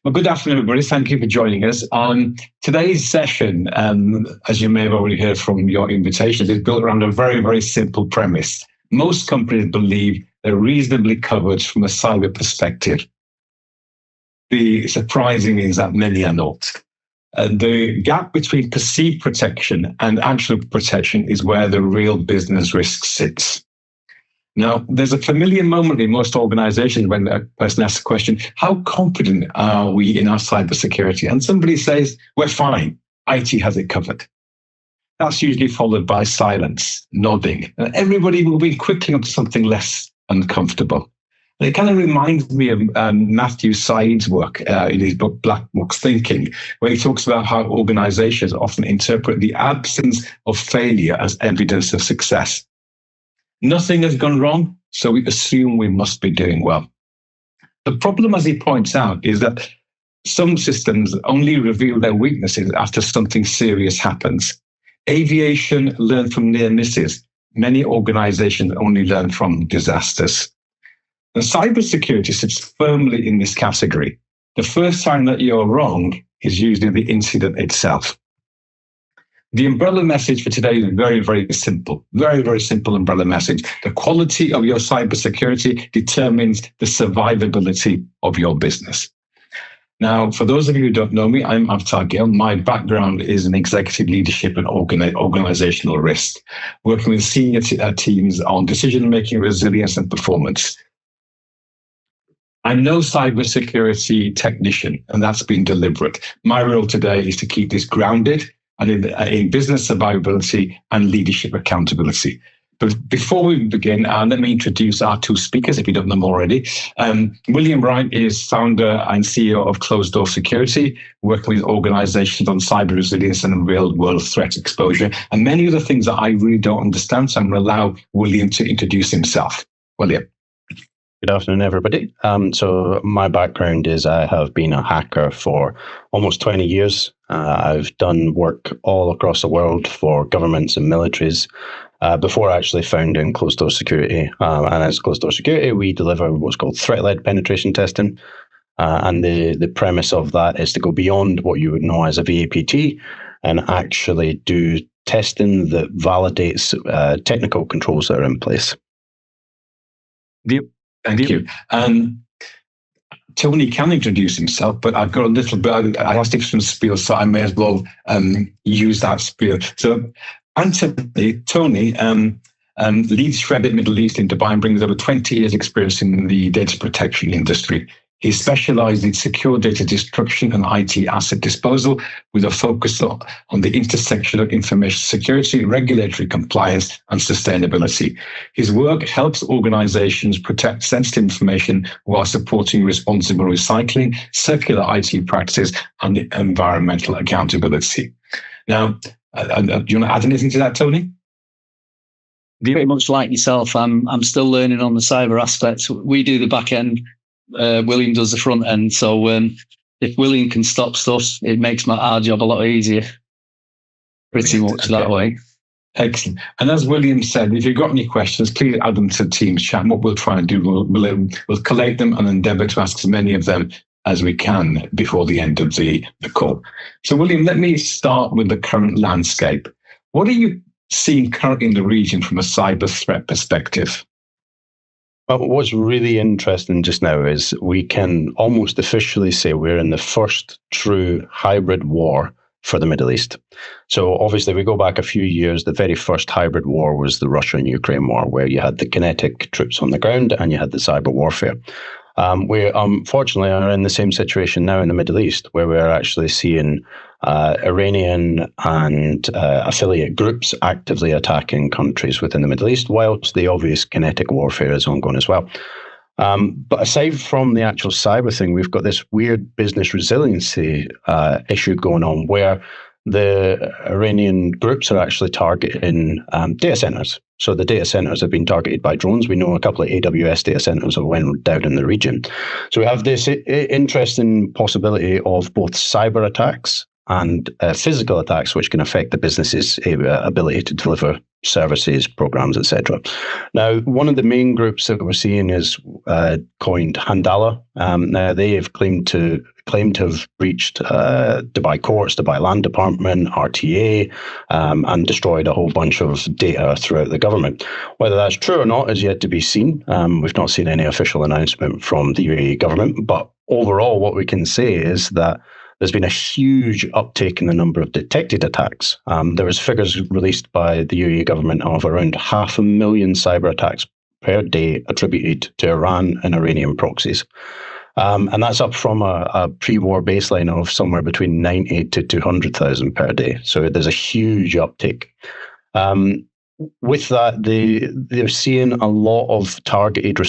Well, good afternoon, everybody. Thank you for joining us. Today's session, as you may have already heard from your invitations, is built around a very, very simple premise. Most companies believe they're reasonably covered from a cyber perspective. The surprising is that many are not. The gap between perceived protection and actual protection is where the real business risk sits. Now, there's a familiar moment in most organizations when a person asks the question, how confident are we in our cybersecurity? And somebody says, we're fine. IT has it covered. That's usually followed by silence, nodding, and everybody moving quickly onto something less uncomfortable. And it kind of reminds me of Matthew Said's work in his book, Black Box Thinking, where he talks about how organizations often interpret the absence of failure as evidence of success. Nothing has gone wrong, so we assume we must be doing well. The problem, as he points out, is that some systems only reveal their weaknesses after something serious happens. Aviation learned from near misses. Many organizations only learn from disasters. And cybersecurity sits firmly in this category. The first time that you're wrong is usually the incident itself. The umbrella message for today is very, very simple. Very, very simple umbrella message. The quality of your cybersecurity determines the survivability of your business. Now, for those of you who don't know me, I'm Avtar Gill. My background is in executive leadership and organizational risk, working with senior teams on decision-making, resilience, and performance. I'm no cybersecurity technician, and that's been deliberate. My role today is to keep this grounded and in business survivability and leadership accountability. But before we begin, let me introduce our two speakers, if you don't know them already. William Wright is founder and CEO of Closed Door Security, working with organizations on cyber resilience and real-world threat exposure, and many other things that I really don't understand, so I'm going to allow William to introduce himself. William. Good afternoon, everybody. So my background is I have been a hacker for almost 20 years. I've done work all across the world for governments and militaries before actually founding Closed Door Security. And as Closed Door Security, we deliver what's called threat-led penetration testing. And the premise of that is to go beyond what you would know as a VAPT and actually do testing that validates technical controls that are in place. Thank you. Tony can introduce himself, but I've got a little bit, I asked him some spiel, so I may as well use that spiel. So Tony leads Shreddit Middle East in Dubai and brings over 20 years experience in the data protection industry. He specialized in secure data destruction and IT asset disposal with a focus on the intersection of information security, regulatory compliance, and sustainability. His work helps organizations protect sensitive information while supporting responsible recycling, circular IT practices, and environmental accountability. Now, do you want to add anything to that, Tony? Very much like yourself, I'm still learning on the cyber aspects. We do the back end. William does the front end. So if William can stop stuff, it makes our job a lot easier. Pretty much that way. Excellent. And as William said, if you've got any questions, please add them to Teams chat. What we'll try and do, we'll collate them and endeavour to ask as many of them as we can before the end of the call. So William, let me start with the current landscape. What are you seeing currently in the region from a cyber threat perspective? Well, what's really interesting just now is we can almost officially say we're in the first true hybrid war for the Middle East. So obviously we go back a few years, the very first hybrid war was the Russia and Ukraine war, where you had the kinetic troops on the ground and you had the cyber warfare. We unfortunately are in the same situation now in the Middle East, where we're actually seeing Iranian and affiliate groups actively attacking countries within the Middle East, whilst the obvious kinetic warfare is ongoing as well. But aside from the actual cyber thing, we've got this weird business resiliency issue going on, where the Iranian groups are actually targeting data centers. So the data centers have been targeted by drones. We know a couple of AWS data centers have went down in the region. So we have this interesting possibility of both cyber attacks and physical attacks, which can affect the business's ability to deliver services, programs, etc. Now, one of the main groups that we're seeing is coined Handala. Now, they have claimed claimed to have breached Dubai courts, Dubai Land Department, RTA, and destroyed a whole bunch of data throughout the government. Whether that's true or not is yet to be seen. We've not seen any official announcement from the UAE government, but overall what we can say is that there's been a huge uptake in the number of detected attacks. There was figures released by the UAE government of around 500,000 cyber attacks per day attributed to Iran and Iranian proxies. And that's up from a pre-war baseline of somewhere between 90 to 200,000 per day. So there's a huge uptake. With that, they're seeing a lot of targeted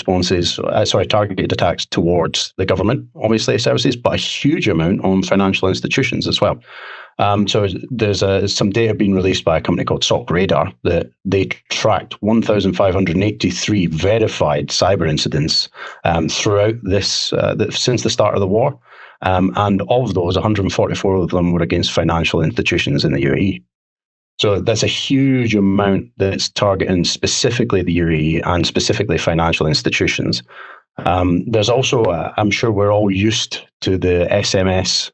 attacks towards the government, obviously, services, but a huge amount on financial institutions as well. So there's some data being released by a company called SOC Radar that they tracked 1,583 verified cyber incidents throughout this since the start of the war. And of those, 144 of them were against financial institutions in the UAE. So that's a huge amount that's targeting specifically the UAE and specifically financial institutions. There's also, I'm sure we're all used to the SMS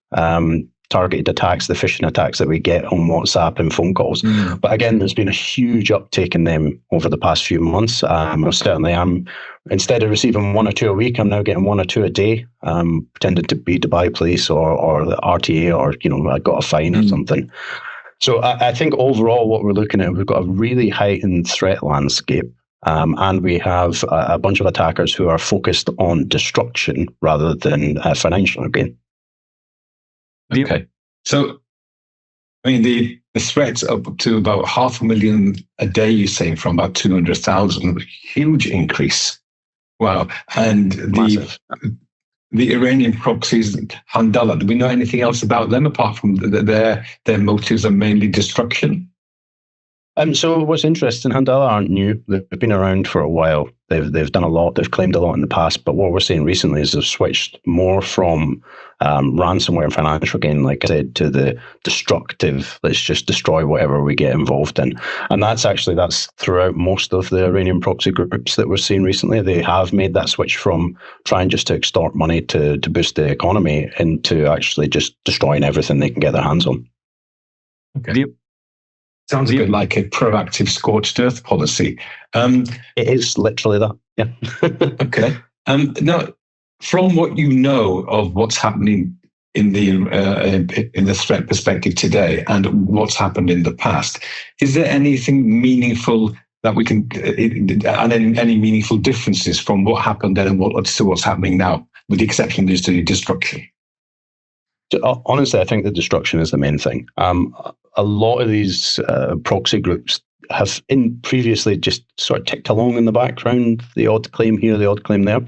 targeted attacks, the phishing attacks that we get on WhatsApp and phone calls. But again, there's been a huge uptake in them over the past few months. Certainly, instead of receiving 1 or 2 a week, I'm now getting 1 or 2 a day, pretending to be Dubai police or the RTA, or I got a fine or something. So I think overall what we're looking at, we've got a really heightened threat landscape, and we have a bunch of attackers who are focused on destruction rather than financial gain. Okay. So, I mean, the threats up to about 500,000 a day, you're saying, from about 200,000, huge increase. Wow. And Massive. The Iranian proxies, Handala, do we know anything else about them apart from their motives are mainly destruction? So what's interesting, Handala aren't new. They've been around for a while. They've done a lot. They've claimed a lot in the past. But what we're seeing recently is they've switched more from ransomware and financial gain, like I said, to the destructive, let's just destroy whatever we get involved in. And that's throughout most of the Iranian proxy groups that we're seeing recently. They have made that switch from trying just to extort money to boost the economy into actually just destroying everything they can get their hands on. Okay. Sounds a bit like a proactive scorched earth policy. It is literally that, yeah. Okay. Now, from what you know of what's happening in the threat perspective today and what's happened in the past, is there anything meaningful that we can, and any meaningful differences from what happened then and what's happening now, with the exception of the destruction? Honestly, I think the destruction is the main thing. A lot of these proxy groups have previously just sort of ticked along in the background, the odd claim here, the odd claim there.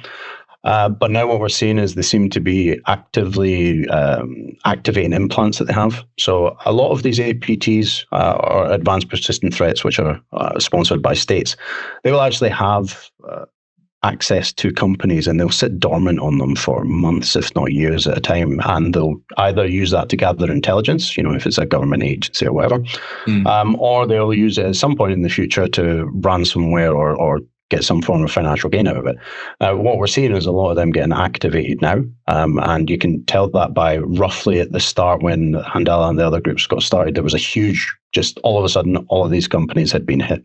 But now what we're seeing is they seem to be actively activating implants that they have. So a lot of these APTs, or advanced persistent threats, which are sponsored by states, they will actually have access to companies, and they'll sit dormant on them for months, if not years at a time. And they'll either use that to gather intelligence, if it's a government agency or whatever, or they'll use it at some point in the future to ransomware or get some form of financial gain out of it. What we're seeing is a lot of them getting activated now, and you can tell that by roughly at the start when Handala and the other groups got started, there was a huge, just all of a sudden, all of these companies had been hit.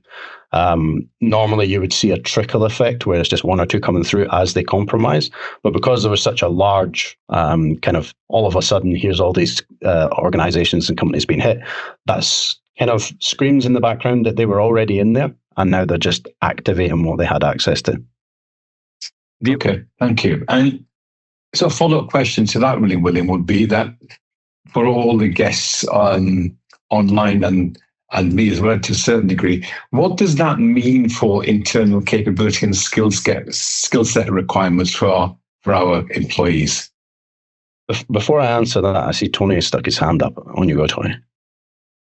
Normally you would see a trickle effect where it's just 1 or 2 coming through as they compromise, but because there was such a large kind of all of a sudden, here's all these organizations and companies being hit, that's kind of screams in the background that they were already in there. And now they're just activating what they had access to. Okay, thank you. And so a follow-up question to that, really, William, would be that for all the guests online and me as well to a certain degree, what does that mean for internal capability and skill set requirements for our employees? Before I answer that, I see Tony has stuck his hand up. On you go, Tony.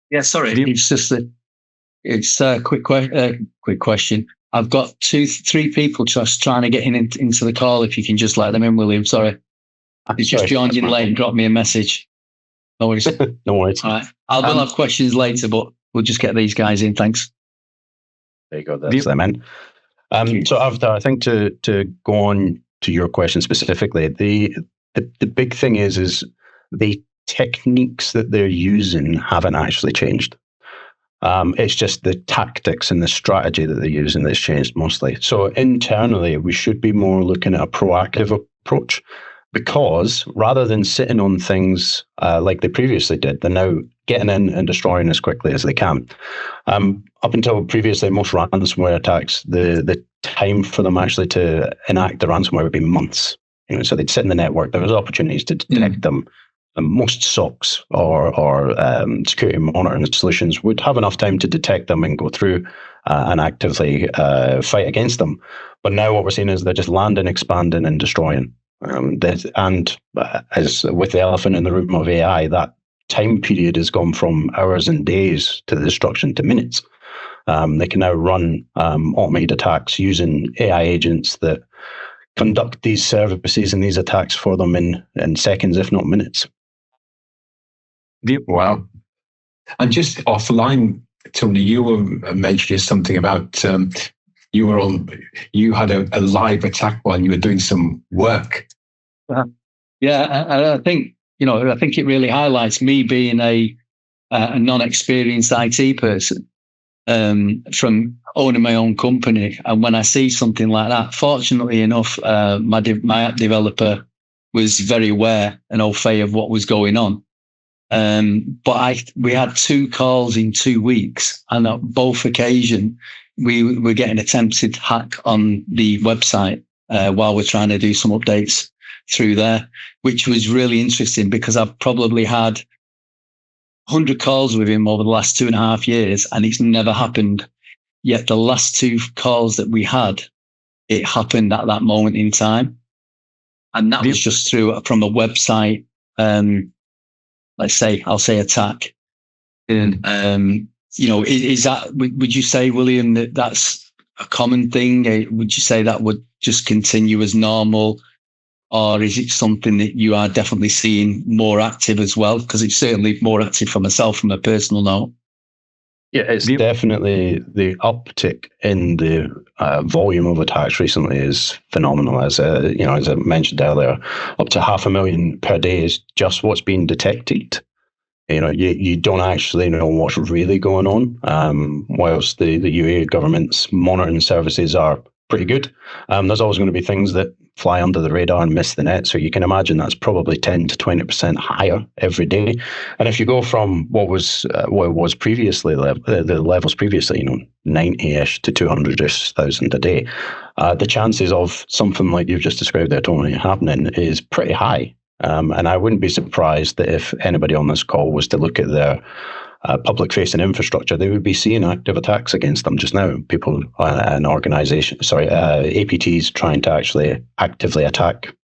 Yeah, sorry. It's just it's a quick question. I've got 3 people just trying to get into the call. If you can just let them in, William. Sorry. He's just joined in late and dropped me a message. No worries. No worries. All right. We'll have questions later, but we'll just get these guys in. Thanks. There you go. That's them in. So Avtar, I think to go on to your question specifically, the big thing is the techniques that they're using haven't actually changed. It's just the tactics and the strategy that they're using that's changed mostly. So internally, we should be more looking at a proactive approach, because rather than sitting on things like they previously did, they're now getting in and destroying as quickly as they can. Up until previously, most ransomware attacks, the time for them actually to enact the ransomware would be months. So they'd sit in the network. There was opportunities to detect them. Most SOCs or security monitoring solutions would have enough time to detect them and go through and actively fight against them. But now what we're seeing is they're just landing, expanding, and destroying. As with the elephant in the room of AI, that time period has gone from hours and days to the destruction to minutes. They can now run automated attacks using AI agents that conduct these services and these attacks for them in seconds, if not minutes. Wow. And just offline, Tony, you were mentioning something about you had a live attack while you were doing some work. Yeah, I think it really highlights me being a non-experienced IT person from owning my own company. And when I see something like that, fortunately enough, my app developer was very aware and au fait of what was going on. But we had 2 calls in 2 weeks, and on both occasions we were getting attempted hack on the website while we're trying to do some updates through there, which was really interesting because I've probably had 100 calls with him over the last 2.5 years, and it's never happened. Yet the last 2 calls that we had, it happened at that moment in time, and that was just from a website. I'll say attack. And, is that, would you say, William, that that's a common thing? Would you say that would just continue as normal? Or is it something that you are definitely seeing more active as well? Because it's certainly more active for myself from a personal note. Yeah, it's definitely the uptick in the volume of attacks recently is phenomenal. As I mentioned earlier, up to 500,000 per day is just what's being detected. You don't actually know what's really going on. Whilst the UAE government's monitoring services are pretty good, there's always going to be things that fly under the radar and miss the net. So you can imagine that's probably 10 to 20% higher every day. And if you go from what was previously the levels previously, 90-ish to 200-ish thousand a day, the chances of something like you've just described there, Tony, happening is pretty high. And I wouldn't be surprised that if anybody on this call was to look at their public-facing infrastructure, they would be seeing active attacks against them just now. People and APTs trying to actually actively attack.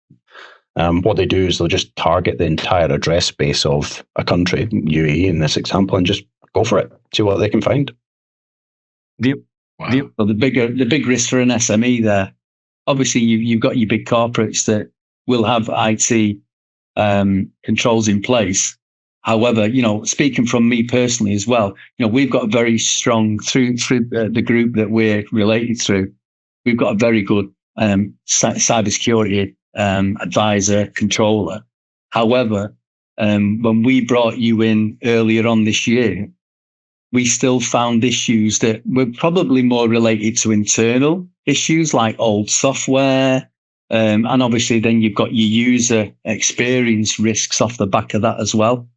What they do is they'll just target the entire address space of a country, UAE in this example, and just go for it, see what they can find. Wow. Well, the big risk for an SME there, obviously you've got your big corporates that will have IT controls in place. However, speaking from me personally as well, we've got a very strong through the group that we're related through. We've got a very good cybersecurity advisor, controller. However, when we brought you in earlier on this year, we still found issues that were probably more related to internal issues like old software. And obviously then you've got your user experience risks off the back of that as well.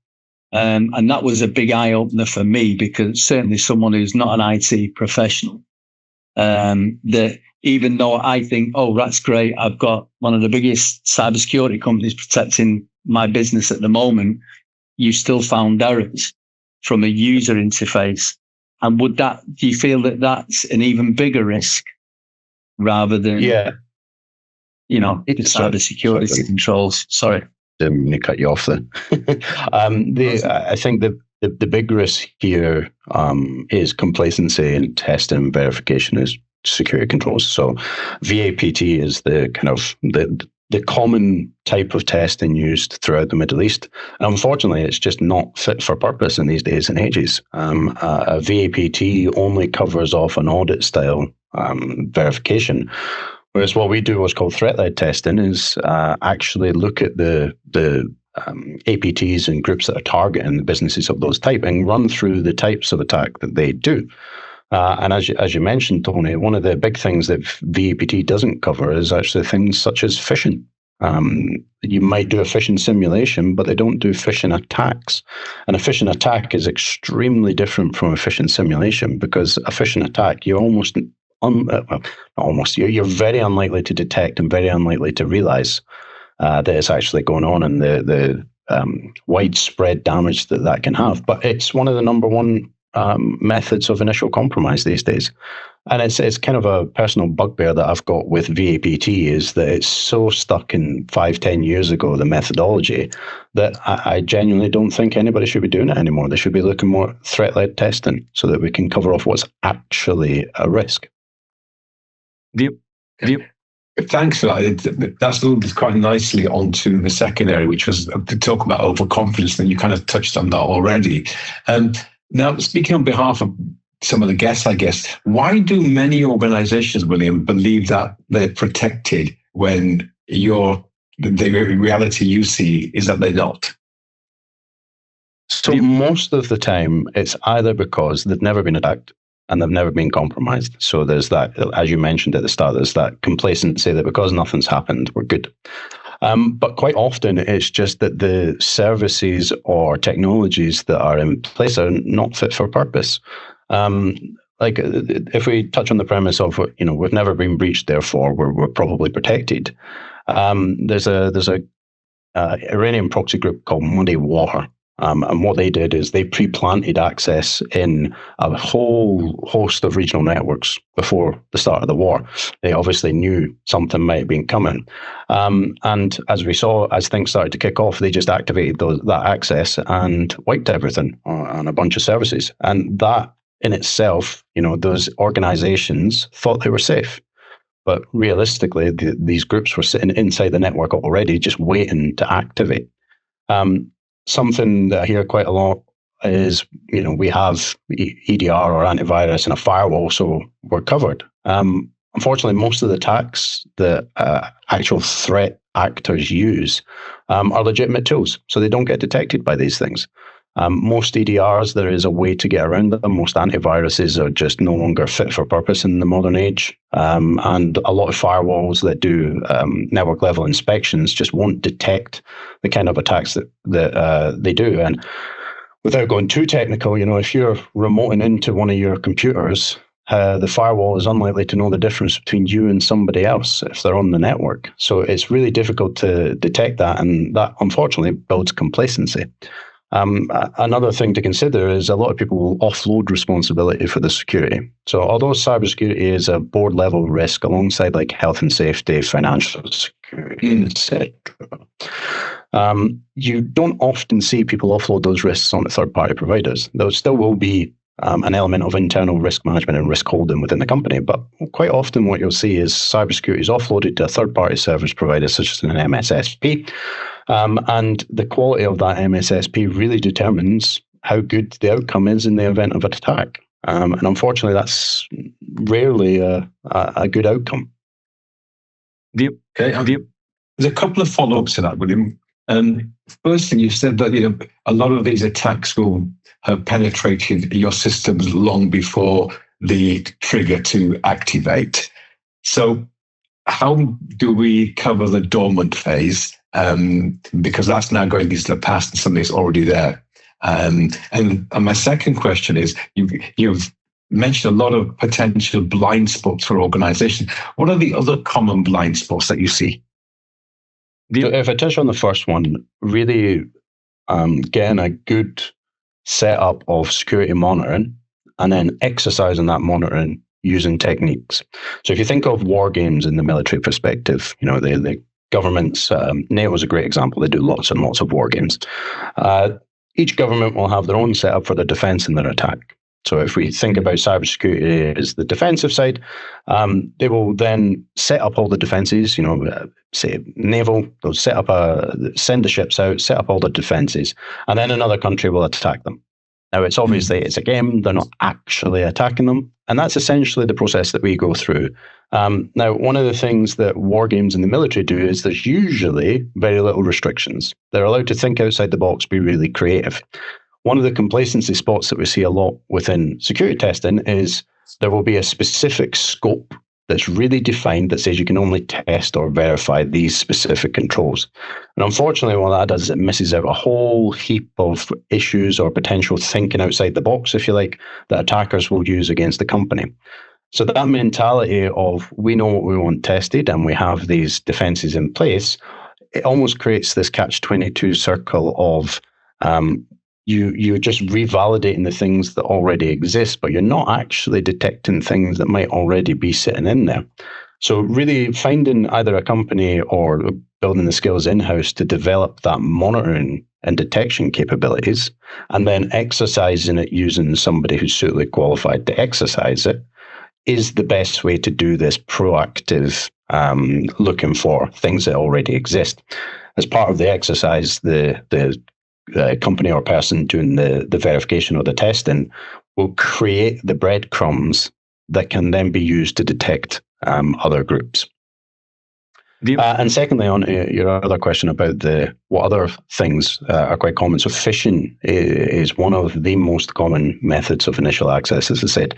And that was a big eye opener for me, because certainly someone who's not an IT professional, that even though I think, oh, that's great, I've got one of the biggest cybersecurity companies protecting my business at the moment, you still found errors from a user interface. And do you feel that that's an even bigger risk rather than, the cybersecurity controls? Sorry. Didn't mean to cut you off there. I think the big risk here is complacency and testing and verification is security controls. So VAPT is the kind of the common type of testing used throughout the Middle East. And unfortunately, it's just not fit for purpose in these days and ages. A VAPT only covers off an audit style verification, Whereas what we do, what's called threat-led testing, is actually look at the APTs and groups that are targeting the businesses of those type and run through the types of attack that they do. And as you mentioned, Tony, one of the big things that VAPT doesn't cover is actually things such as phishing. You might do a phishing simulation, but they don't do phishing attacks. And a phishing attack is extremely different from a phishing simulation, because a phishing attack, you're you're very unlikely to detect and very unlikely to realize that it's actually going on, and the widespread damage that can have. But it's one of the number one methods of initial compromise these days. And it's kind of a personal bugbear that I've got with VAPT, is that it's so stuck in 5-10 years ago, the methodology, that I genuinely don't think anybody should be doing it anymore. They should be looking more threat-led testing so that we can cover off what's actually a risk. Thanks for that. That's moved quite nicely onto the second area, which was to talk about overconfidence, and you kind of touched on that already. Now, speaking on behalf of some of the guests, I guess, why do many organizations, William, believe that they're protected when the reality you see is that they're not? So most of the time, it's either because they've never been attacked and they've never been compromised. So there's that, as you mentioned at the start, there's that complacency that because nothing's happened, we're good. But quite often it's just that the services or technologies that are in place are not fit for purpose. Like if we touch on the premise of, we've never been breached, therefore we're probably protected. There's a Iranian proxy group called Muddy Water. And what they did is they pre-planted access in a whole host of regional networks before the start of the war. They obviously knew something might have been coming. And as we saw, as things started to kick off, they just activated that access and wiped everything on a bunch of services. And that in itself, those organizations thought they were safe. But realistically, these groups were sitting inside the network already, just waiting to activate. Something that I hear quite a lot is, we have EDR or antivirus and a firewall, so we're covered. Unfortunately, most of the attacks that actual threat actors use are legitimate tools, so they don't get detected by these things. Most EDRs, there is a way to get around them. Most antiviruses are just no longer fit for purpose in the modern age. And a lot of firewalls that do network level inspections just won't detect the kind of attacks that they do. And without going too technical, if you're remoting into one of your computers, the firewall is unlikely to know the difference between you and somebody else if they're on the network. So it's really difficult to detect that. And that, unfortunately, builds complacency. Another thing to consider is a lot of people will offload responsibility for the security. So although cybersecurity is a board level risk alongside like health and safety, financial security, etc., you don't often see people offload those risks on third party providers. There still will be an element of internal risk management and risk holding within the company. But quite often what you'll see is cybersecurity is offloaded to a third party service provider such as an MSSP. And the quality of that MSSP really determines how good the outcome is in the event of an attack. And unfortunately, that's rarely a good outcome. There's a couple of follow-ups to that, William. Firstly, you said that a lot of these attacks will have penetrated your systems long before the trigger to activate. So how do we cover the dormant phase? Because that's now going into the past and something's already there. And my second question is, you've mentioned a lot of potential blind spots for organizations. What are the other common blind spots that you see? If I touch on the first one, really getting a good setup of security monitoring and then exercising that monitoring using techniques. So if you think of war games in the military perspective, the governments, NATO is a great example. They do lots and lots of war games. Each government will have their own setup for their defense and their attack. So if we think about cybersecurity as the defensive side, they will then set up all the defenses, say naval, they'll send the ships out, set up all the defenses, and then another country will attack them. Now, it's obviously, it's a game, they're not actually attacking them, and that's essentially the process that we go through. Now, one of the things that war games in the military do is there's usually very little restrictions. They're allowed to think outside the box, be really creative. One of the complacency spots that we see a lot within security testing is there will be a specific scope that's really defined that says you can only test or verify these specific controls. And unfortunately, what that does is it misses out a whole heap of issues or potential thinking outside the box, if you like, that attackers will use against the company. So that mentality of we know what we want tested and we have these defenses in place, it almost creates this catch-22 circle of you're just revalidating the things that already exist, but you're not actually detecting things that might already be sitting in there. So really finding either a company or building the skills in-house to develop that monitoring and detection capabilities, and then exercising it using somebody who's suitably qualified to exercise it, is the best way to do this proactive looking for things that already exist. As part of the exercise, the company or person doing the verification or the testing will create the breadcrumbs that can then be used to detect other groups. And secondly, on your other question about what other things are quite common. So phishing is one of the most common methods of initial access, as I said.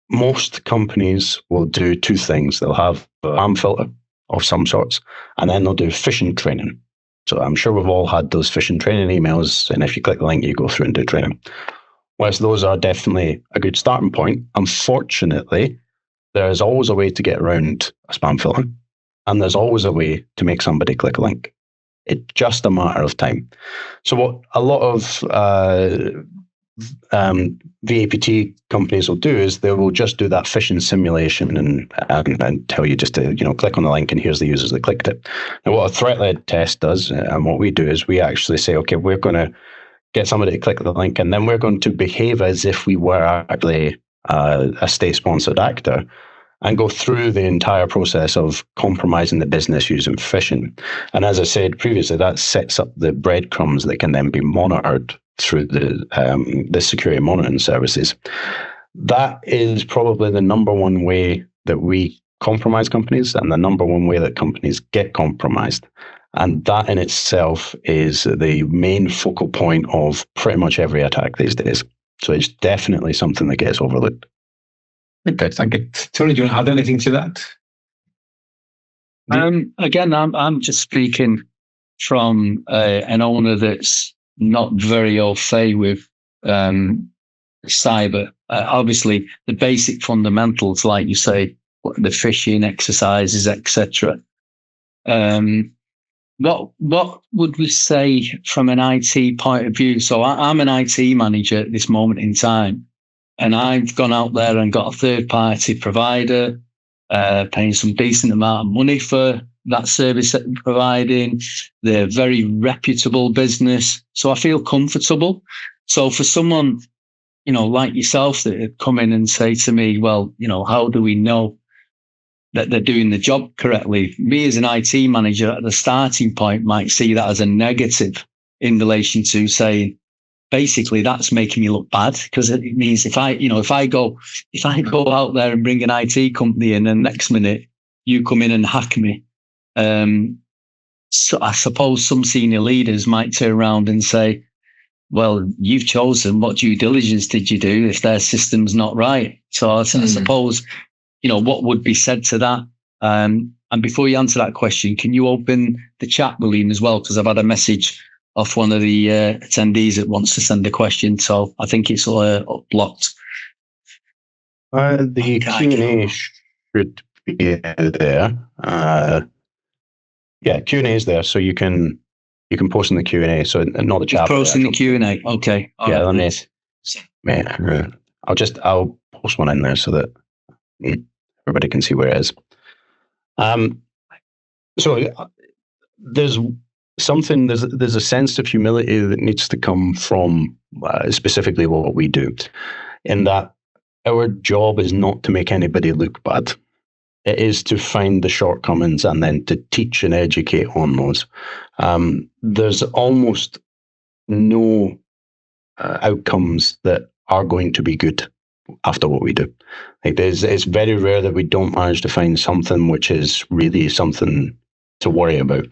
Most companies will do two things. They'll have a spam filter of some sorts, and then they'll do phishing training. So I'm sure we've all had those phishing training emails, and if you click the link, you go through and do training. Whilst those are definitely a good starting point, unfortunately, there is always a way to get around a spam filter, and there's always a way to make somebody click a link. It's just a matter of time. So what a lot of VAPT companies will do is they will just do that phishing simulation and tell you just to click on the link and here's the users that clicked it. Now, what a threat-led test does, and what we do is we actually say, okay, we're going to get somebody to click the link, and then we're going to behave as if we were actually a state-sponsored actor and go through the entire process of compromising the business using phishing. And as I said previously, that sets up the breadcrumbs that can then be monitored through the security monitoring services. That is probably the number one way that we compromise companies and the number one way that companies get compromised. And that in itself is the main focal point of pretty much every attack these days. So it's definitely something that gets overlooked. Okay, thank you. Tony, do you want to add anything to that? Again, I'm just speaking from an owner that's not very au fait with cyber. Obviously, the basic fundamentals, like you say, the phishing exercises, etc. What would we say from an IT point of view? So I'm an IT manager at this moment in time, and I've gone out there and got a third-party provider, paying some decent amount of money for that service that they're providing. They're very reputable business, so I feel comfortable. So for someone, like yourself that would come in and say to me, well, how do we know that they're doing the job correctly? Me as an IT manager at the starting point might see that as a negative in relation to saying, basically that's making me look bad, because it means if I go out there and bring an IT company in and next minute you come in and hack me, so I suppose some senior leaders might turn around and say, well, you've chosen, what due diligence did you do if their system's not right? So I suppose, what would be said to that? And before you answer that question, can you open the chat, William, as well? Because I've had a message off one of the attendees that wants to send a question. So I think it's blocked. The Q&A should be there. Yeah, Q&A is there, so you can post in the Q&A. So not the chat. Post in the Q&A. Okay. Yeah, I'll post one in there so that everybody can see where it is. So there's a sense of humility that needs to come from specifically what we do, in that our job is not to make anybody look bad. It is to find the shortcomings and then to teach and educate on those. There's almost no outcomes that are going to be good after what we do. Like it's very rare that we don't manage to find something which is really something to worry about.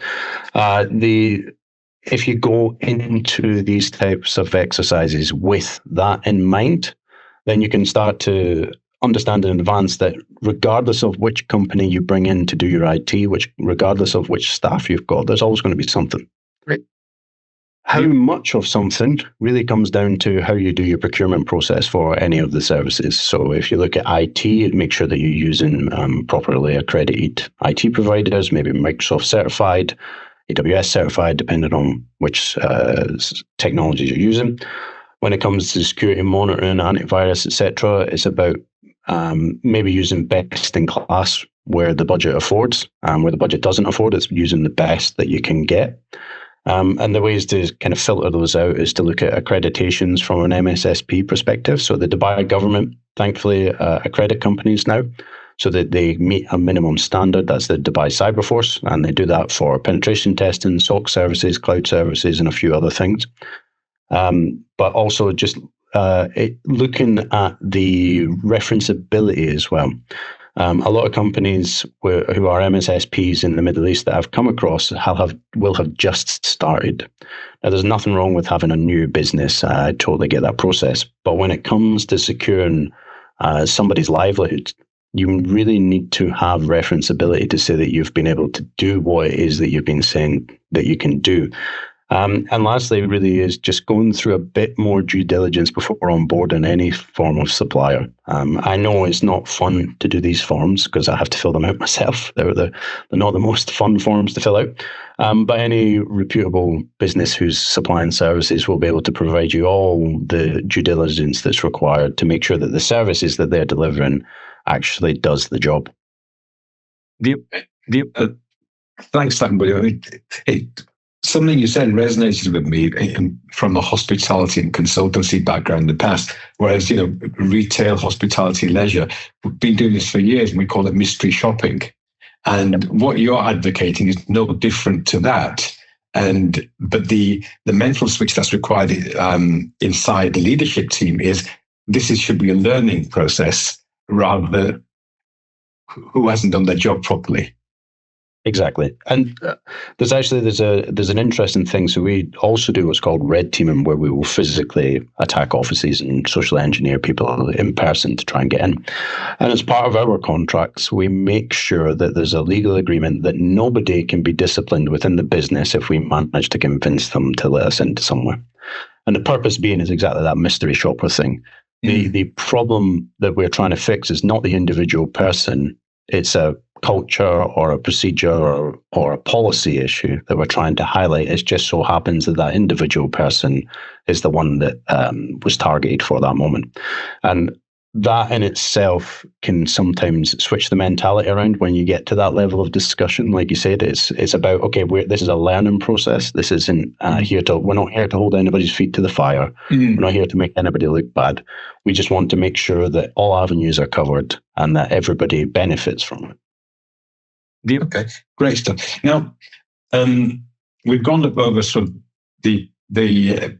If you go into these types of exercises with that in mind, then you can start to understand in advance that regardless of which company you bring in to do your IT, regardless of which staff you've got, there's always going to be something. Right. How much of something really comes down to how you do your procurement process for any of the services. So if you look at IT, make sure that you're using properly accredited IT providers, maybe Microsoft certified, AWS certified, depending on which technologies you're using. When it comes to security monitoring, antivirus, etc., it's about maybe using best in class where the budget affords. Where the budget doesn't afford, it's using the best that you can get. And the ways to kind of filter those out is to look at accreditations from an MSSP perspective. So the Dubai government, thankfully, accredit companies now so that they meet a minimum standard. That's the Dubai Cyber Force, and they do that for penetration testing, SOC services, cloud services, and a few other things. But also just looking at the referenceability as well. A lot of companies who are MSSPs in the Middle East that I've come across will have just started. Now, there's nothing wrong with having a new business. I totally get that process. But when it comes to securing somebody's livelihood, you really need to have referenceability to say that you've been able to do what it is that you've been saying that you can do. And lastly, really is just going through a bit more due diligence before onboarding any form of supplier. I know it's not fun to do these forms because I have to fill them out myself. They're not the most fun forms to fill out. But any reputable business who's supplying services will be able to provide you all the due diligence that's required to make sure that the services that they're delivering actually does the job. Thanks, William. Something you said resonated with me from the hospitality and consultancy background in the past, whereas, retail, hospitality, leisure, we've been doing this for years and we call it mystery shopping. And what you're advocating is no different to that. But the mental switch that's required inside the leadership team is should be a learning process rather than who hasn't done their job properly. Exactly. And there's an interesting thing. So we also do what's called red teaming, where we will physically attack offices and social engineer people in person to try and get in. And as part of our contracts, we make sure that there's a legal agreement that nobody can be disciplined within the business if we manage to convince them to let us into somewhere. And the purpose being is exactly that mystery shopper thing. The problem that we're trying to fix is not the individual person. It's a culture or a procedure or a policy issue that we're trying to highlight. It just so happens that individual person is the one that was targeted for that moment. And that in itself can sometimes switch the mentality around when you get to that level of discussion. Like you said, it's about, okay, this is a learning process. This isn't we're not here to hold anybody's feet to the fire. We're not here to make anybody look bad. We just want to make sure that all avenues are covered and that everybody benefits from it. Okay, great stuff. Now, we've gone over sort of the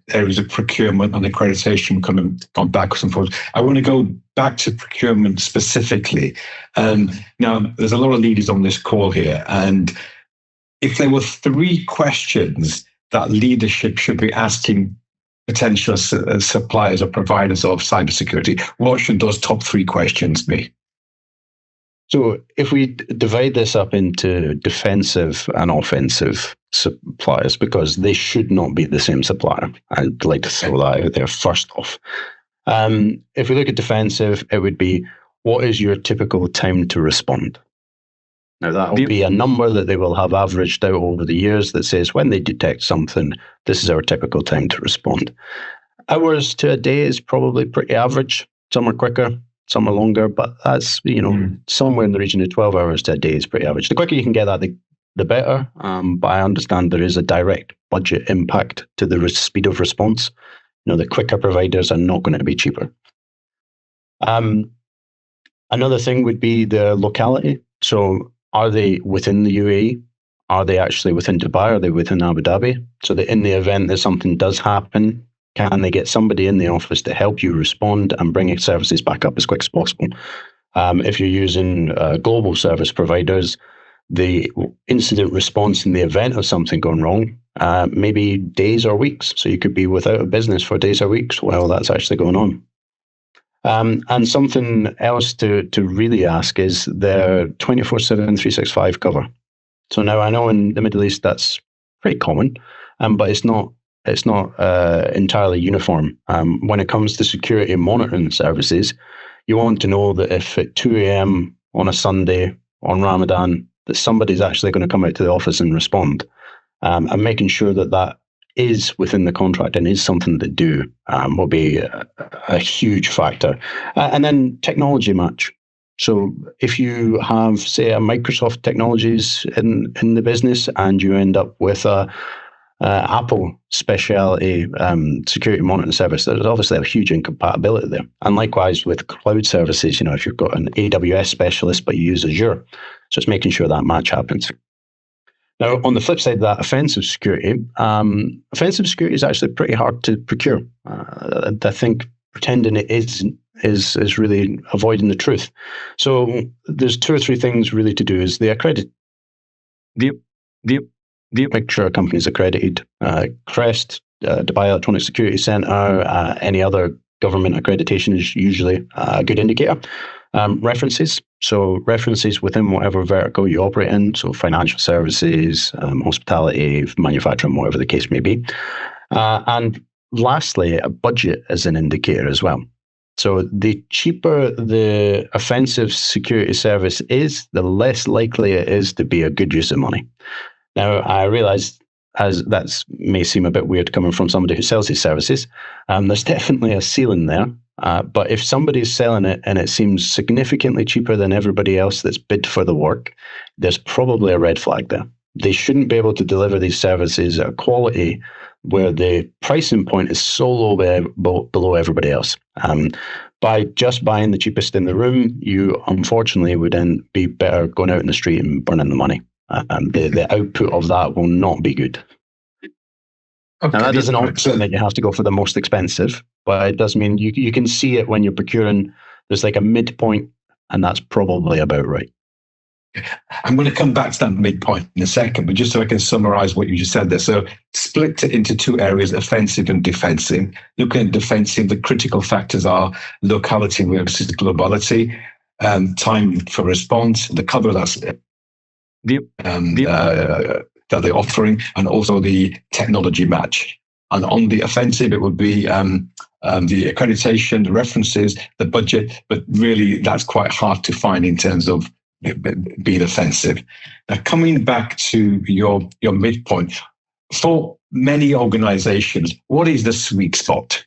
areas of procurement and accreditation, kind of gone backwards and forwards. I want to go back to procurement specifically. Now, there's a lot of leaders on this call here, and if there were 3 questions that leadership should be asking potential suppliers or providers of cybersecurity, what should those top 3 questions be? So if we divide this up into defensive and offensive suppliers, because they should not be the same supplier, I'd like to throw that out there first off. If we look at defensive, it would be, what is your typical time to respond? Now, that will be a number that they will have averaged out over the years that says when they detect something, this is our typical time to respond. Hours to a day is probably pretty average. Some are quicker, some are longer, but that's, somewhere in the region of 12 hours to a day is pretty average. The quicker you can get that, the better. But I understand there is a direct budget impact to the speed of response. The quicker providers are not going to be cheaper. Another thing would be the locality. So are they within the UAE? Are they actually within Dubai? Are they within Abu Dhabi? So that in the event that something does happen, Can they get somebody in the office to help you respond and bring services back up as quick as possible? If you're using global service providers, the incident response in the event of something going wrong, maybe days or weeks. So you could be without a business for days or weeks while that's actually going on. And something else to really ask is their 24/7, 365 cover. So now I know in the Middle East that's pretty common, but it's not entirely uniform. When it comes to security monitoring services, you want to know that if at 2 a.m. on a Sunday on Ramadan, that somebody's actually going to come out to the office and respond, and making sure that that is within the contract and is something they do will be a huge factor. And then technology match. So if you have, say, a Microsoft Technologies in the business and you end up with a Apple specialty security monitoring service, there's obviously a huge incompatibility there. And likewise with cloud services, if you've got an AWS specialist but you use Azure, so it's making sure that match happens. Now, on the flip side of that, offensive security is actually pretty hard to procure. I think pretending it is really avoiding the truth. So there's 2 or 3 things really to do. Is the make sure a company is accredited. CREST, Dubai Electronic Security Center, any other government accreditation is usually a good indicator. References. So references within whatever vertical you operate in. So financial services, hospitality, manufacturing, whatever the case may be. And lastly, a budget as an indicator as well. So the cheaper the offensive security service is, the less likely it is to be a good use of money. Now, I realize, as that may seem a bit weird coming from somebody who sells these services, there's definitely a ceiling there. But if somebody's selling it and it seems significantly cheaper than everybody else that's bid for the work, there's probably a red flag there. They shouldn't be able to deliver these services at a quality where the pricing point is so low below everybody else. By just buying the cheapest in the room, you unfortunately would then be better going out in the street and burning the money. The output of that will not be good. Okay. Now, that doesn't always mean that you have to go for the most expensive, but it does mean you can see it when you're procuring. There's like a midpoint, and that's probably about right. I'm going to come back to that midpoint in a second, but just so I can summarize what you just said there. So split it into 2 areas, offensive and defensive. Looking at defensive, the critical factors are locality versus globality, time for response, the cover that they're offering, and also the technology match. And on the offensive, it would be the accreditation, the references, the budget, but really that's quite hard to find in terms of being offensive. Now, coming back to your midpoint, for many organizations, what is the sweet spot?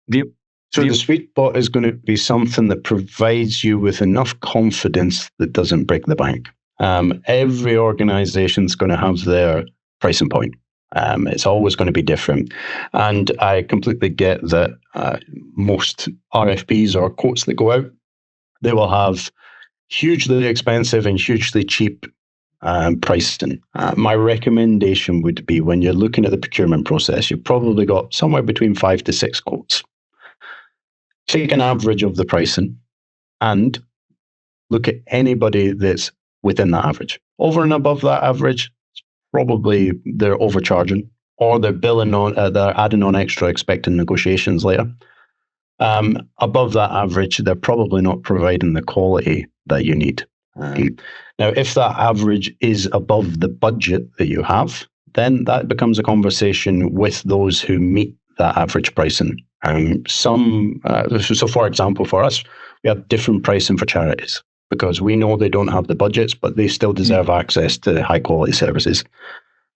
The sweet spot is going to be something that provides you with enough confidence that doesn't break the bank. Every organization is going to have their pricing point. It's always going to be different. And I completely get that most RFPs or quotes that go out, they will have hugely expensive and hugely cheap pricing. My recommendation would be, when you're looking at the procurement process, you've probably got somewhere between 5 to 6 quotes. Take an average of the pricing and look at anybody that's within that average. Over and above that average, probably they're overcharging, or they're billing on, they're adding on extra, expecting negotiations later. Above that average, they're probably not providing the quality that you need. Now, if that average is above the budget that you have, then that becomes a conversation with those who meet that average pricing. So for example, for us, we have different pricing for charities because we know they don't have the budgets, but they still deserve access to high quality services.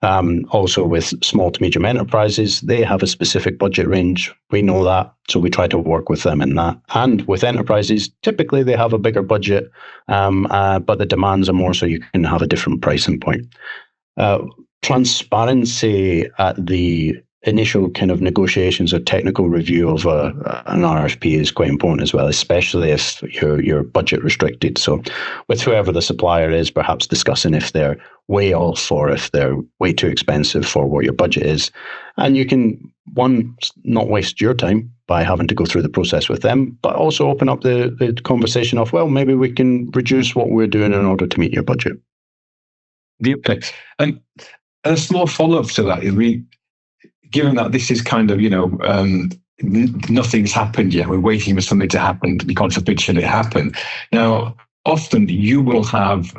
Also with small to medium enterprises, they have a specific budget range. We know that, so we try to work with them in that. And with enterprises, typically they have a bigger budget, but the demands are more, so you can have a different pricing point. Transparency at the initial kind of negotiations or technical review of an RFP is quite important as well, especially if you're budget restricted. So with whoever the supplier is, perhaps discussing if they're way off or if they're way too expensive for what your budget is. And you can, one, not waste your time by having to go through the process with them, but also open up the conversation of, well, maybe we can reduce what we're doing in order to meet your budget. Okay. And a small follow-up to that, given that this is kind of, nothing's happened yet, we're waiting for something to happen, God forbid should it happen. Now, often you will have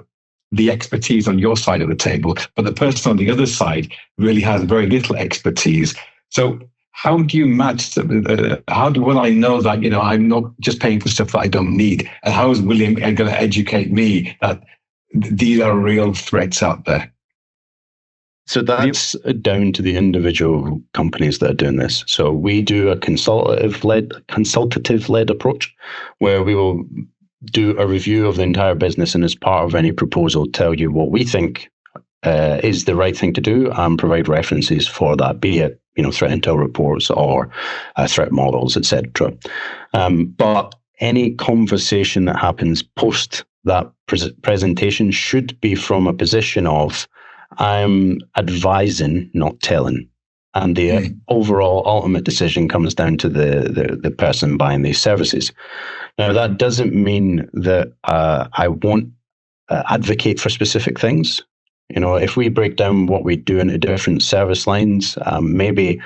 the expertise on your side of the table, but the person on the other side really has very little expertise. So how do you match, will I know that, I'm not just paying for stuff that I don't need? And how is William going to educate me that these are real threats out there? So that's down to the individual companies that are doing this. So we do a consultative-led approach, where we will do a review of the entire business, and as part of any proposal, tell you what we think is the right thing to do, and provide references for that, be it threat intel reports or threat models, etc. But any conversation that happens post that presentation should be from a position of, I'm advising, not telling. And the overall ultimate decision comes down to the person buying these services. Now, that doesn't mean that I won't advocate for specific things. If we break down what we do into different service lines, maybe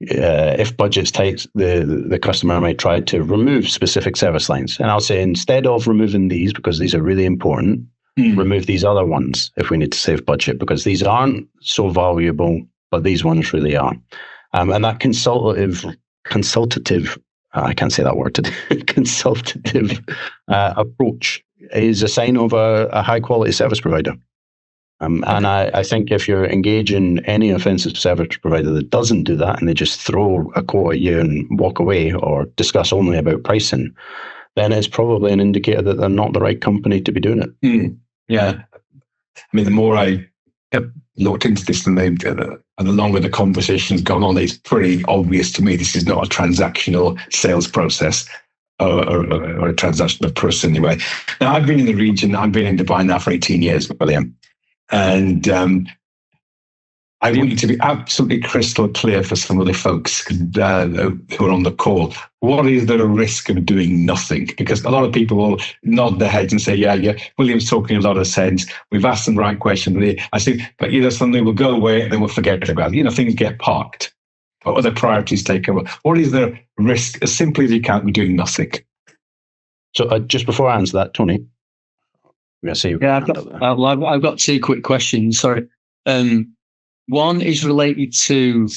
if budget's tight, the customer might try to remove specific service lines. And I'll say, instead of removing these, because these are really important, remove these other ones if we need to save budget, because these aren't so valuable, but these ones really are. And that consultative, I can't say that word today, consultative approach is a sign of a high quality service provider. And I think if you're engaging any offensive service provider that doesn't do that, and they just throw a quote at you and walk away, or discuss only about pricing, then it's probably an indicator that they're not the right company to be doing it. Yeah. I mean, the more I looked into this, and the longer the conversation's gone on, it's pretty obvious to me this is not a transactional sales process or a transactional process anyway. Now, I've been in the region, I've been in Dubai now for 18 years, William. And I want you to be absolutely crystal clear for some of the folks who are on the call. What is the risk of doing nothing? Because a lot of people will nod their heads and say, yeah, William's talking a lot of sense. We've asked them the right question. I say, but something will go away and then we'll forget about it. Things get parked, or other priorities take over. What is the risk, as simply as you can, of doing nothing? So just before I answer that, Tony, I've got two quick questions. Sorry. One is related to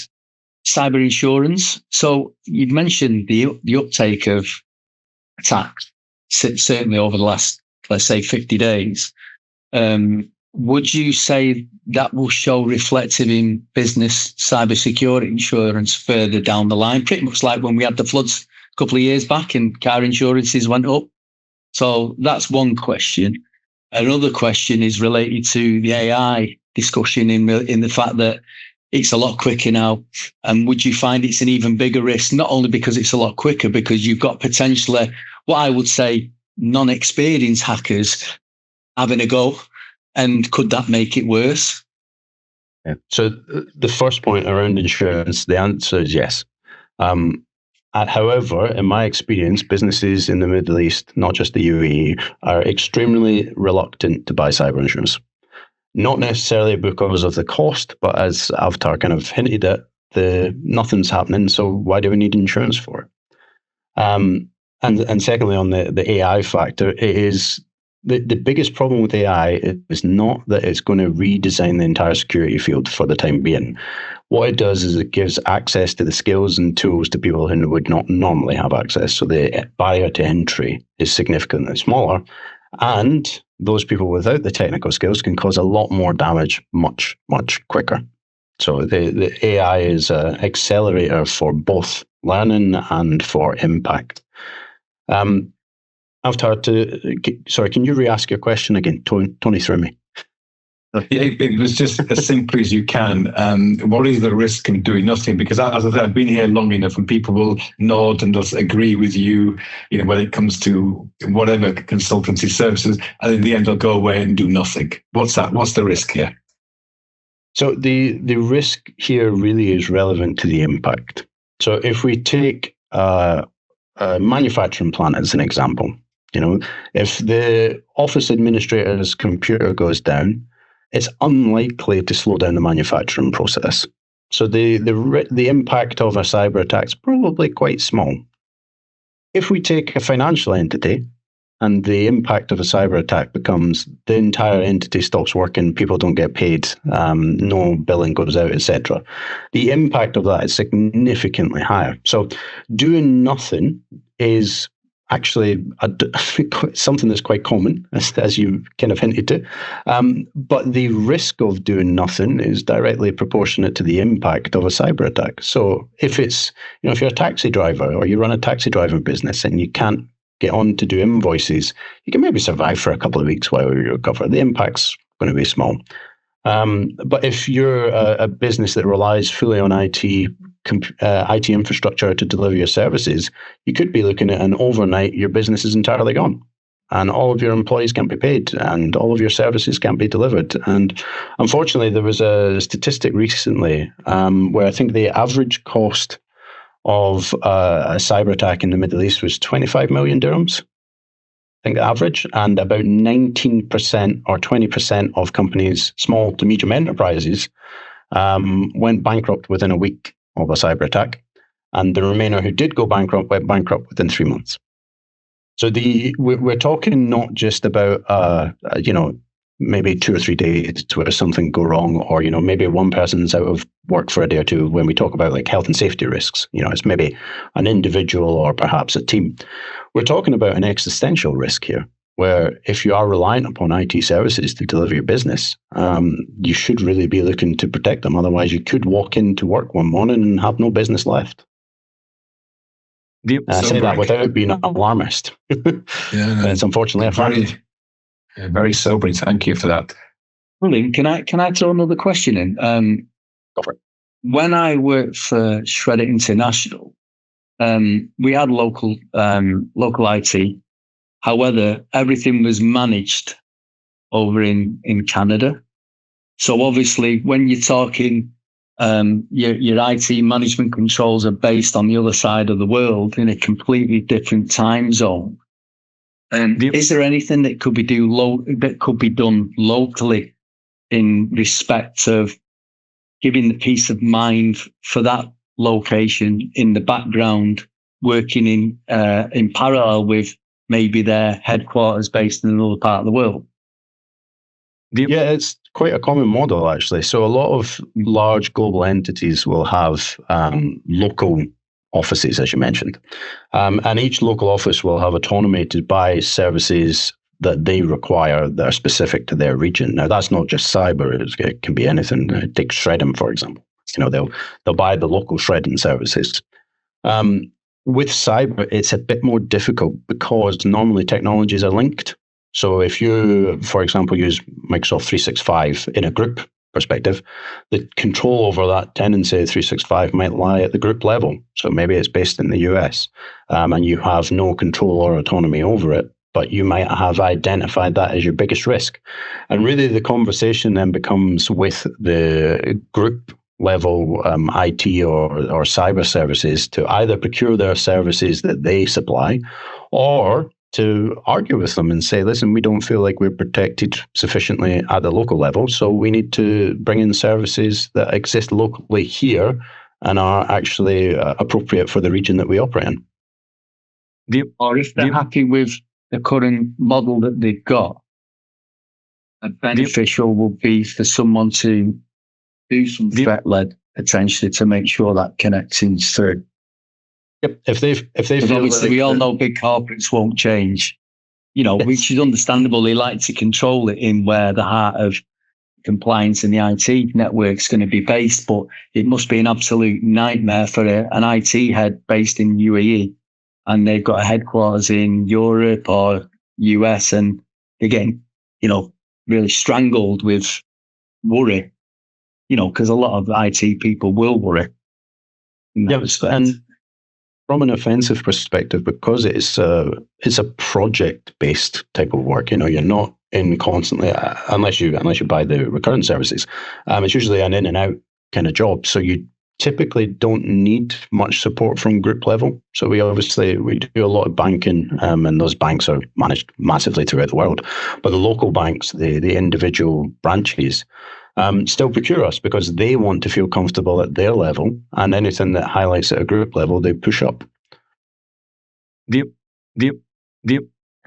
cyber insurance. So you've mentioned the uptake of attacks, certainly over the last, let's say, 50 days. Would you say that will show reflective in business cybersecurity insurance further down the line? Pretty much like when we had the floods a couple of years back and car insurances went up. So that's one question. Another question is related to the AI discussion in the fact that it's a lot quicker now. And would you find it's an even bigger risk, not only because it's a lot quicker, because you've got potentially what I would say non-experienced hackers having a go, and could that make it worse? Yeah. So the first point around insurance, the answer is yes. However, in my experience, businesses in the Middle East, not just the UAE, are extremely reluctant to buy cyber insurance. Not necessarily because of the cost, but as Avtar kind of hinted at, nothing's happening, so why do we need insurance for it? And secondly, on the AI factor, it is the biggest problem with AI is not that it's going to redesign the entire security field for the time being. What it does is it gives access to the skills and tools to people who would not normally have access. So the barrier to entry is significantly smaller. And those people without the technical skills can cause a lot more damage much, much quicker. So the AI is an accelerator for both learning and for impact. Avtar, sorry, can you re-ask your question again? Tony threw me. It was just as simple as you can. What is the risk in doing nothing? Because as I said, I've been here long enough, and people will nod and just agree with you, when it comes to whatever consultancy services, and in the end, they'll go away and do nothing. What's that? What's the risk here? So the risk here really is relevant to the impact. So if we take a manufacturing plant as an example, if the office administrator's computer goes down, it's unlikely to slow down the manufacturing process. So the impact of a cyber attack is probably quite small. If we take a financial entity and the impact of a cyber attack becomes the entire entity stops working, people don't get paid, no billing goes out, etc., the impact of that is significantly higher. So doing nothing is actually something that's quite common, as you kind of hinted to. But the risk of doing nothing is directly proportionate to the impact of a cyber attack. So if it's, if you're a taxi driver or you run a taxi driving business and you can't get on to do invoices, you can maybe survive for a couple of weeks while you recover. The impact's going to be small. But if you're a business that relies fully on IT infrastructure to deliver your services, you could be looking at an overnight, your business is entirely gone. And all of your employees can't be paid and all of your services can't be delivered. And unfortunately, there was a statistic recently where I think the average cost of a cyber attack in the Middle East was 25 million dirhams. I think the average, and about 19% or 20% of companies, small to medium enterprises, went bankrupt within a week of a cyber attack, and the remainder who did go bankrupt went bankrupt within 3 months. So we're talking not just about maybe 2 or 3 days where something go wrong, or maybe one person's out of work for a day or two. When we talk about like health and safety risks, it's maybe an individual or perhaps a team. We're talking about an existential risk here, where if you are reliant upon IT services to deliver your business, you should really be looking to protect them. Otherwise, you could walk into work one morning and have no business left. I say that without being an alarmist. Yeah, it's unfortunately a fact. Very sobering. Thank you for that. William, can I throw another question in? Go for it. When I worked for Shredder International, we had local IT. However, everything was managed over in Canada. So obviously, when you're talking, your IT management controls are based on the other side of the world in a completely different time zone. Is there anything that could be done locally in respect of giving the peace of mind for that location in the background, working in parallel with maybe their headquarters based in another part of the world? Yeah, it's quite a common model, actually. So a lot of large global entities will have local offices, as you mentioned. And each local office will have autonomy to buy services that they require that are specific to their region. Now, that's not just cyber. It can be anything. Take shredding, for example. They'll buy the local shredding services. With cyber, it's a bit more difficult because normally technologies are linked. So if you, for example, use Microsoft 365 in a group perspective, the control over that tenancy 365 might lie at the group level. So maybe it's based in the US, and you have no control or autonomy over it, but you might have identified that as your biggest risk. And really the conversation then becomes with the group level IT or cyber services to either procure their services that they supply, or to argue with them and say, listen, we don't feel like we're protected sufficiently at the local level, so we need to bring in services that exist locally here and are actually appropriate for the region that we operate in. Or if they're happy with the current model that they've got, a beneficial would be for someone to do some threat-led potentially to make sure that connection is through. Yep. If they feel obviously we all know big corporates won't change, which is understandable. They like to control it in where the heart of compliance in the IT network is going to be based, but it must be an absolute nightmare for an IT head based in UAE, and they've got a headquarters in Europe or US, and they're getting, really strangled with worry, because a lot of IT people will worry. And from an offensive perspective, because it's a project-based type of work, you're not in constantly, unless you buy the recurrent services. It's usually an in and out kind of job, so you typically don't need much support from group level. So we do a lot of banking, and those banks are managed massively throughout the world. But the local banks, the individual branches, still procure us because they want to feel comfortable at their level, and anything that highlights at a group level, they push up. Sorry,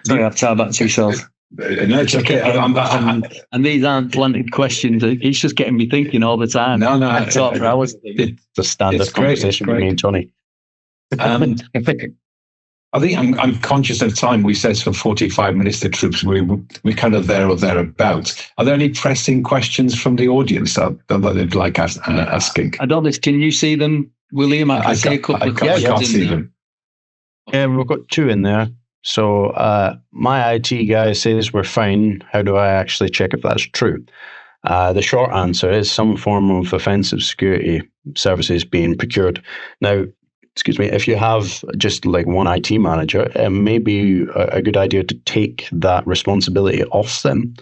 Avtar, back to yourself. No, it's okay. And these aren't planted questions. It's just getting me thinking all the time. No. I talk for hours. It's a standard conversation with me and Johnny. I think I'm conscious of time. We said for 45 minutes to troops. We're kind of there or thereabouts. Are there any pressing questions from the audience that they'd like asking? I don't know. Can you see them, William? I can see a couple of questions. I can't see them. Yeah, we've got two in there. So my IT guy says we're fine. How do I actually check if that's true? The short answer is some form of offensive security services being procured. Now, excuse me, if you have just like one IT manager, it may be a good idea to take that responsibility off them,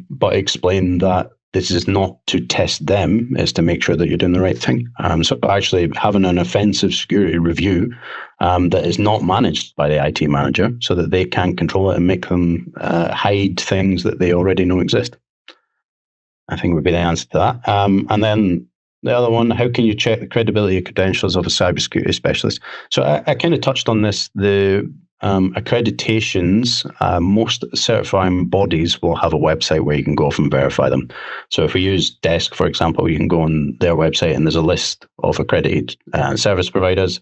but explain that this is not to test them, it's to make sure that you're doing the right thing. So actually having an offensive security review that is not managed by the IT manager so that they can control it and make them hide things that they already know exist, I think would be the answer to that. And then the other one, how can you check the credibility of credentials of a cybersecurity specialist? So I kind of touched on this. The accreditations, most certifying bodies will have a website where you can go off and verify them. So if we use Desk, for example, you can go on their website and there's a list of accredited service providers.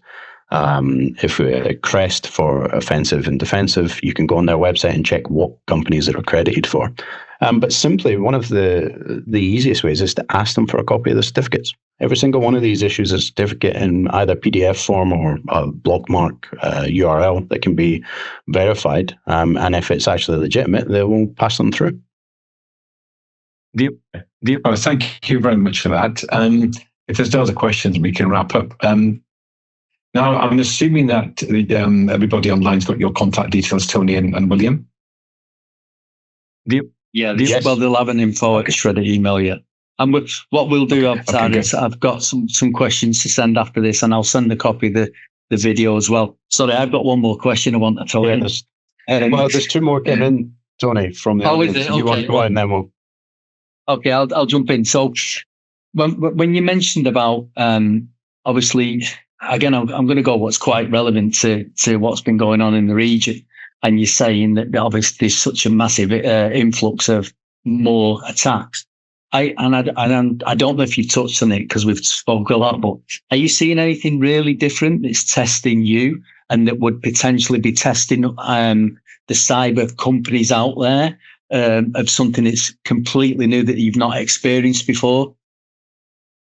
If we Crest for offensive and defensive, you can go on their website and check what companies they're accredited for. But simply, one of the easiest ways is to ask them for a copy of the certificates. Every single one of these issues a certificate in either PDF form or a blockmark URL that can be verified. And if it's actually legitimate, they will pass them through. Thank you very much for that. If there's no other questions, we can wrap up. Now, I'm assuming that everybody online's got your contact details, Tony and William. Yes. Well, they'll have an info extra email yet. And what we'll do, Avtar, is I've got some questions to send after this, and I'll send a copy of the video as well. Sorry, I've got one more question I want to throw in. Well, there's two more came in, Tony, from the audience. Is it? Okay. You want to go and then we'll... Okay, I'll jump in. So when you mentioned about, obviously, again, I'm going to go what's quite relevant to what's been going on in the region. And you're saying that obviously there's such a massive influx of more attacks. I don't know if you touched on it because we've spoken a lot, but are you seeing anything really different that's testing you and that would potentially be testing the cyber companies out there of something that's completely new that you've not experienced before?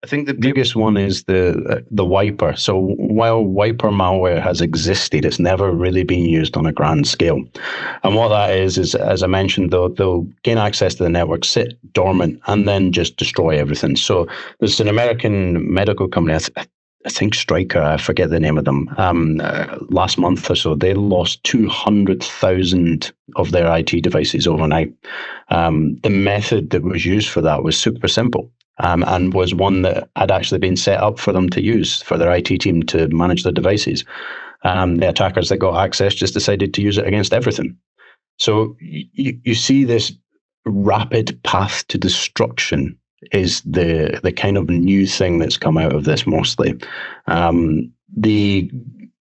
I think the biggest one is the wiper. So while wiper malware has existed, it's never really been used on a grand scale. And what that is as I mentioned, they'll gain access to the network, sit dormant, and then just destroy everything. So there's an American medical company, I think Stryker, I forget the name of them, last month or so, they lost 200,000 of their IT devices overnight. The method that was used for that was super simple. And was one that had actually been set up for them to use for their IT team to manage their devices. The attackers that got access just decided to use it against everything. So you see this rapid path to destruction is the kind of new thing that's come out of this mostly.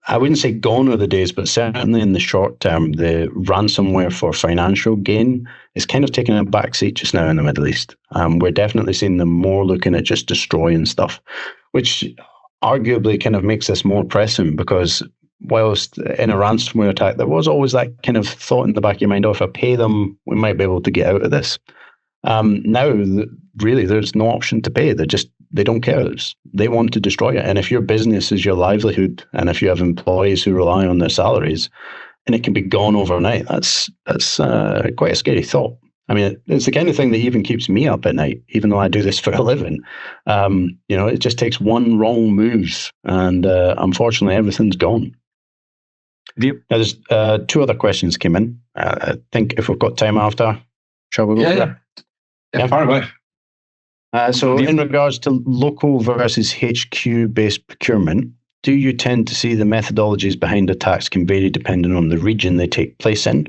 I wouldn't say gone are the days, but certainly in the short term, the ransomware for financial gain is kind of taking a backseat just now in the Middle East. We're definitely seeing them more looking at just destroying stuff, which arguably kind of makes this more pressing because whilst in a ransomware attack, there was always that kind of thought in the back of your mind, if I pay them, we might be able to get out of this. Now, really, there's no option to pay. They don't care. They want to destroy it. And if your business is your livelihood, and if you have employees who rely on their salaries, and it can be gone overnight, that's quite a scary thought. I mean, it's the kind of thing that even keeps me up at night, even though I do this for a living. It just takes one wrong move, and unfortunately, everything's gone. Now, there's two other questions came in. I think if we've got time after, shall we go? Yeah, far away. So in regards to local versus HQ-based procurement, do you tend to see the methodologies behind attacks can vary depending on the region they take place in?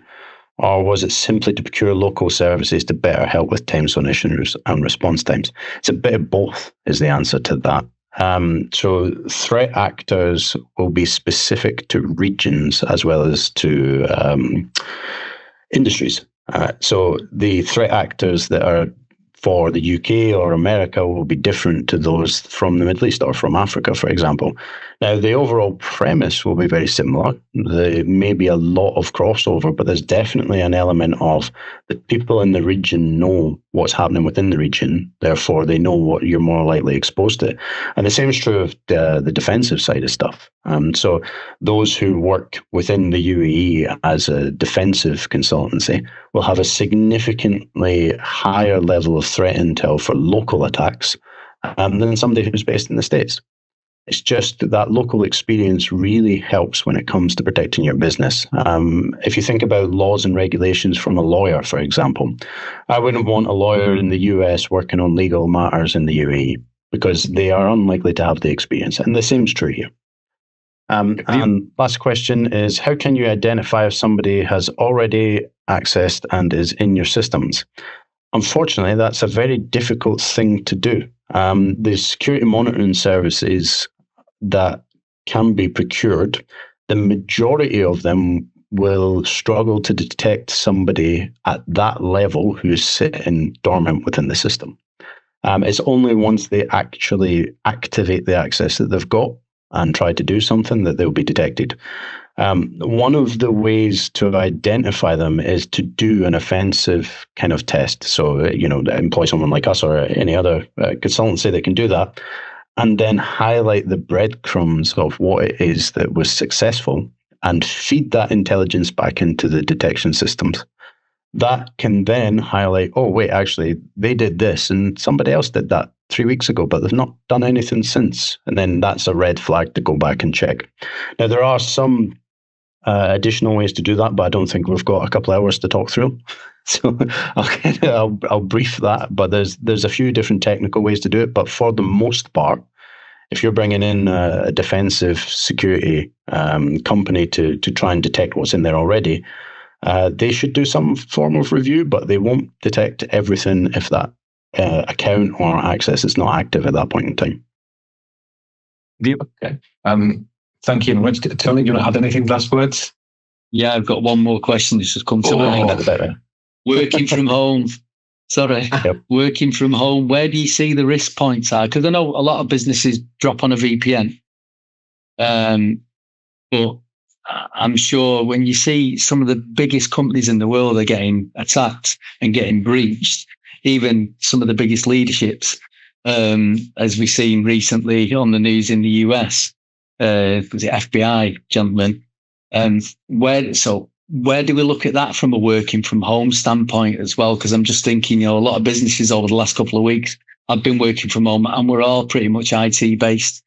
Or was it simply to procure local services to better help with time zone issues and response times? It's a bit of both is the answer to that. So threat actors will be specific to regions as well as to industries. So the threat actors that are for the UK or America will be different to those from the Middle East or from Africa, for example. Now, the overall premise will be very similar. There may be a lot of crossover, but there's definitely an element of the people in the region know what's happening within the region. Therefore, they know what you're more likely exposed to. And the same is true of the defensive side of stuff. So those who work within the UAE as a defensive consultancy will have a significantly higher level of threat intel for local attacks than somebody who's based in the States. It's just that local experience really helps when it comes to protecting your business. If you think about laws and regulations from a lawyer, for example, I wouldn't want a lawyer in the US working on legal matters in the UAE because they are unlikely to have the experience. And the same is true here. And last question is, how can you identify if somebody has already accessed and is in your systems? Unfortunately, that's a very difficult thing to do. The security monitoring services that can be procured, the majority of them will struggle to detect somebody at that level who's sitting dormant within the system. It's only once they actually activate the access that they've got and try to do something that they'll be detected. One of the ways to identify them is to do an offensive kind of test. So, employ someone like us or any other consultancy that can do that, and then highlight the breadcrumbs of what it is that was successful and feed that intelligence back into the detection systems. That can then highlight, oh, wait, actually, they did this and somebody else did that 3 weeks ago, but they've not done anything since. And then that's a red flag to go back and check. Now, there are some additional ways to do that, but I don't think we've got a couple of hours to talk through. So I'll brief that, but there's a few different technical ways to do it. But for the most part, if you're bringing in a defensive security company to try and detect what's in there already, they should do some form of review, but they won't detect everything if that account or access is not active at that point in time. Okay. Thank you very much. Tony, you want to add anything, last words? Yeah, I've got one more question that's just come to mind. Working from home. Sorry. Yep. Working from home, where do you see the risk points are? Because I know a lot of businesses drop on a VPN. But I'm sure when you see some of the biggest companies in the world are getting attacked and getting breached, even some of the biggest leaderships, as we've seen recently on the news in the US, was it FBI gentlemen? Where do we look at that from a working from home standpoint as well? Because I'm just thinking, a lot of businesses over the last couple of weeks have been working from home and we're all pretty much IT based.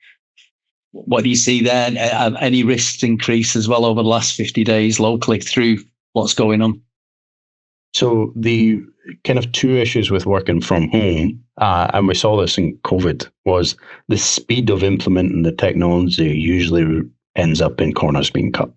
What do you see there? Any risks increase as well over the last 50 days locally through what's going on? So the kind of two issues with working from home, and we saw this in COVID, was the speed of implementing the technology usually ends up in corners being cut.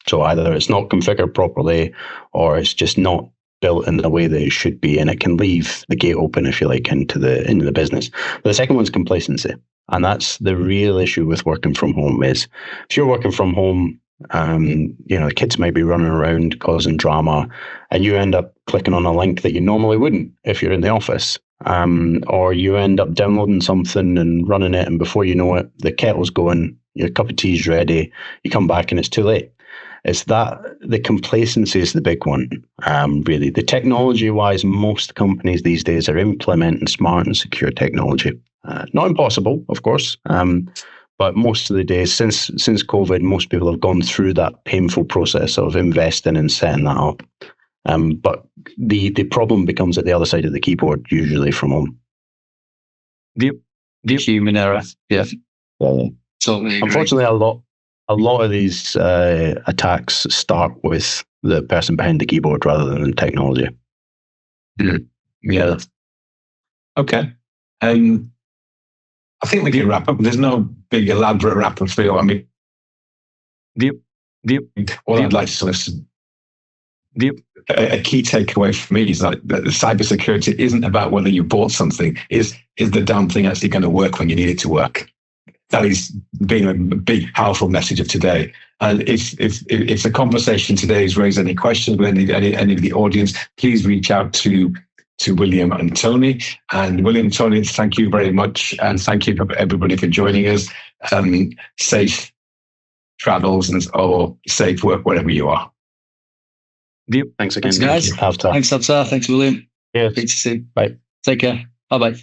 So either it's not configured properly or it's just not built in the way that it should be, and it can leave the gate open, if you like, into the business. But the second one's complacency. And that's the real issue with working from home is if you're working from home, the kids might be running around causing drama and you end up clicking on a link that you normally wouldn't if you're in the office. Or you end up downloading something and running it, and before you know it, the kettle's going, your cup of tea's ready, you come back and it's too late. It's that the complacency is the big one, really. The technology-wise, most companies these days are implementing smart and secure technology. Not impossible, of course, but most of the days since COVID, most people have gone through that painful process of investing and setting that up. But the problem becomes at the other side of the keyboard, usually from home. The human error. Yeah. Totally agree. Unfortunately, a lot of these attacks start with the person behind the keyboard rather than the technology. Yeah. Okay. I think we can wrap up. There's no big elaborate wrap up feel. I mean, all I'd like to sort of a key takeaway for me is that cybersecurity isn't about whether you bought something. Is the damn thing actually going to work when you need it to work? That is being a big, powerful message of today. And if the conversation today has raised any questions with any of the audience, please reach out to William and Tony. And William and Tony, thank you very much. And thank you for everybody for joining us. Safe travels or safe work wherever you are. Thanks again. Thanks, guys. Avtar. Thanks, Avtar. Thanks, William. Yeah. Great to see you. Bye. Take care. Bye-bye.